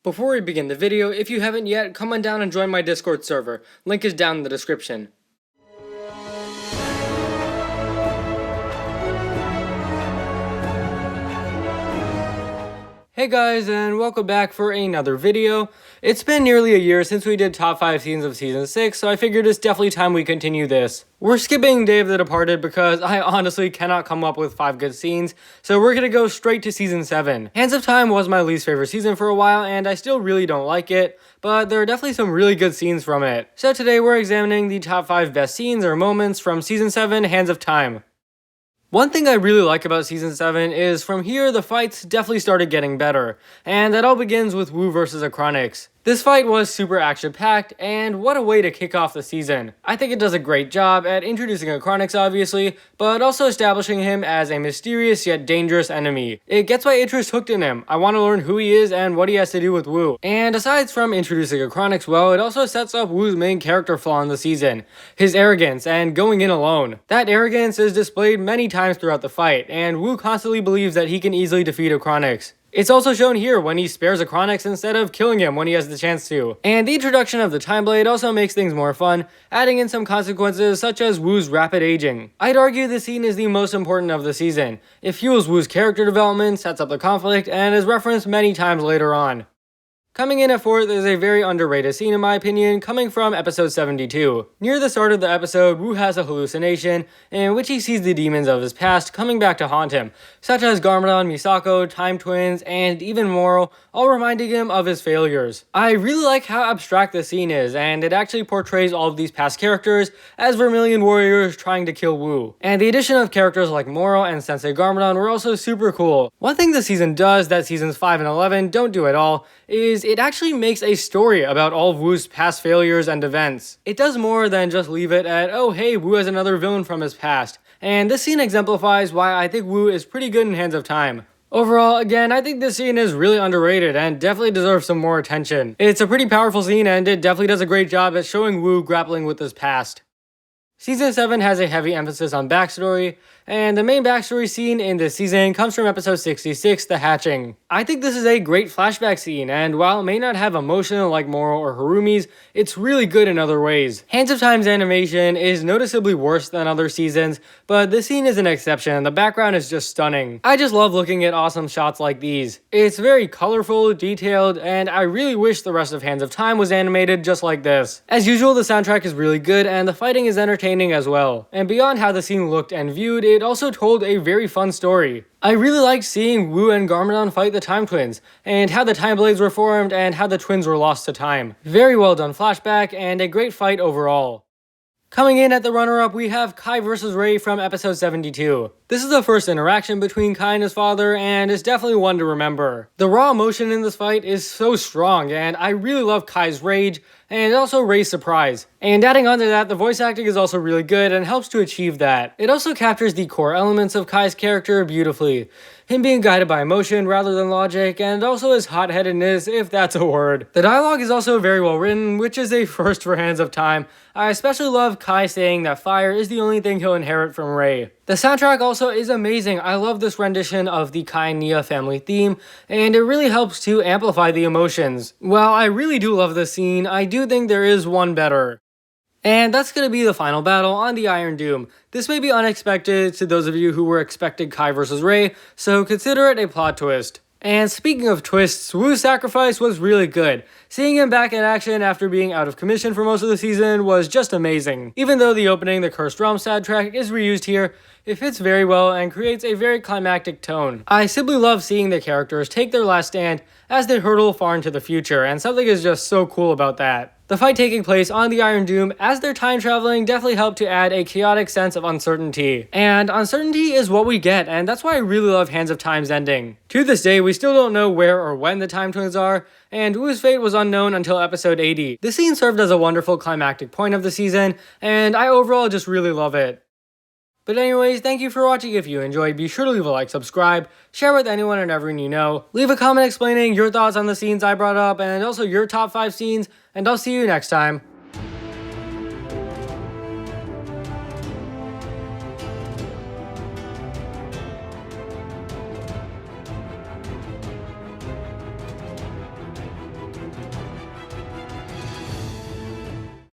Before we begin the video, if you haven't yet, come on down and join my Discord server. Link is down in the description. Hey guys, and welcome back for another video. It's been nearly a year since we did top 5 scenes of season 6, so I figured it's definitely time we continue this. We're skipping Day of the Departed because I honestly cannot come up with 5 good scenes, so we're gonna go straight to season 7. Hands of Time was my least favorite season for a while, and I still really don't like it, but there are definitely some really good scenes from it. So today we're examining the top 5 best scenes or moments from season 7, Hands of Time. One thing I really like about Season 7 is from here the fights definitely started getting better, and that all begins with Wu versus Acronix. This fight was super action-packed, and what a way to kick off the season. I think it does a great job at introducing Acronix obviously, but also establishing him as a mysterious yet dangerous enemy. It gets my interest hooked in him. I want to learn who he is and what he has to do with Wu. And aside from introducing Acronix well, it also sets up Wu's main character flaw in the season, his arrogance and going in alone. That arrogance is displayed many times throughout the fight, and Wu constantly believes that he can easily defeat Acronix. It's also shown here when he spares Acronix instead of killing him when he has the chance to. And the introduction of the Time Blade also makes things more fun, adding in some consequences such as Wu's rapid aging. I'd argue this scene is the most important of the season. It fuels Wu's character development, sets up the conflict, and is referenced many times later on. Coming in at 4th is a very underrated scene in my opinion, coming from episode 72. Near the start of the episode, Wu has a hallucination in which he sees the demons of his past coming back to haunt him, such as Garmadon, Misako, Time Twins, and even Moro, all reminding him of his failures. I really like how abstract the scene is, and it actually portrays all of these past characters as Vermilion warriors trying to kill Wu. And the addition of characters like Moro and Sensei Garmadon were also super cool. One thing the season does that seasons 5 and 11 don't do at all is it actually makes a story about all of Wu's past failures and events. It does more than just leave it at, oh hey, Wu has another villain from his past. And this scene exemplifies why I think Wu is pretty good in Hands of Time. Overall, again, I think this scene is really underrated and definitely deserves some more attention. It's a pretty powerful scene and it definitely does a great job at showing Wu grappling with his past. Season 7 has a heavy emphasis on backstory, and the main backstory scene in this season comes from episode 66, The Hatching. I think this is a great flashback scene, and while it may not have emotion like Moro or Harumi's, it's really good in other ways. Hands of Time's animation is noticeably worse than other seasons, but this scene is an exception. The background is just stunning. I just love looking at awesome shots like these. It's very colorful, detailed, and I really wish the rest of Hands of Time was animated just like this. As usual, the soundtrack is really good, and the fighting is entertaining as well. And beyond how the scene looked and viewed, it also told a very fun story. I really liked seeing Wu and Garmadon fight the Time Twins, and how the Time Blades were formed and how the twins were lost to time. Very well done flashback, and a great fight overall. Coming in at the runner-up, we have Kai vs. Rei from episode 72. This is the first interaction between Kai and his father, and it's definitely one to remember. The raw emotion in this fight is so strong, and I really love Kai's rage, and also Rei's surprise. And adding on to that, the voice acting is also really good and helps to achieve that. It also captures the core elements of Kai's character beautifully. Him being guided by emotion rather than logic, and also his hot-headedness, if that's a word. The dialogue is also very well written, which is a first for Hands of Time. I especially love Kai saying that fire is the only thing he'll inherit from Rei. The soundtrack also is amazing. I love this rendition of the Kai and Nia family theme, and it really helps to amplify the emotions. While I really do love this scene, I do think there is one better. And that's going to be the final battle on the Iron Doom. This may be unexpected to those of you who were expecting Kai vs. Rei, so consider it a plot twist. And speaking of twists, Wu's sacrifice was really good. Seeing him back in action after being out of commission for most of the season was just amazing. Even though the opening The Cursed Realm soundtrack is reused here, it fits very well and creates a very climactic tone. I simply love seeing the characters take their last stand as they hurtle far into the future, and something is just so cool about that. The fight taking place on the Iron Doom as they're time traveling definitely helped to add a chaotic sense of uncertainty. And uncertainty is what we get, and that's why I really love Hands of Time's ending. To this day, we still don't know where or when the Time Twins are, and Wu's fate was unknown until episode 80. This scene served as a wonderful climactic point of the season, and I overall just really love it. But anyways, thank you for watching. If you enjoyed, be sure to leave a like, subscribe, share with anyone and everyone you know. Leave a comment explaining your thoughts on the scenes I brought up and also your top 5 scenes, and I'll see you next time.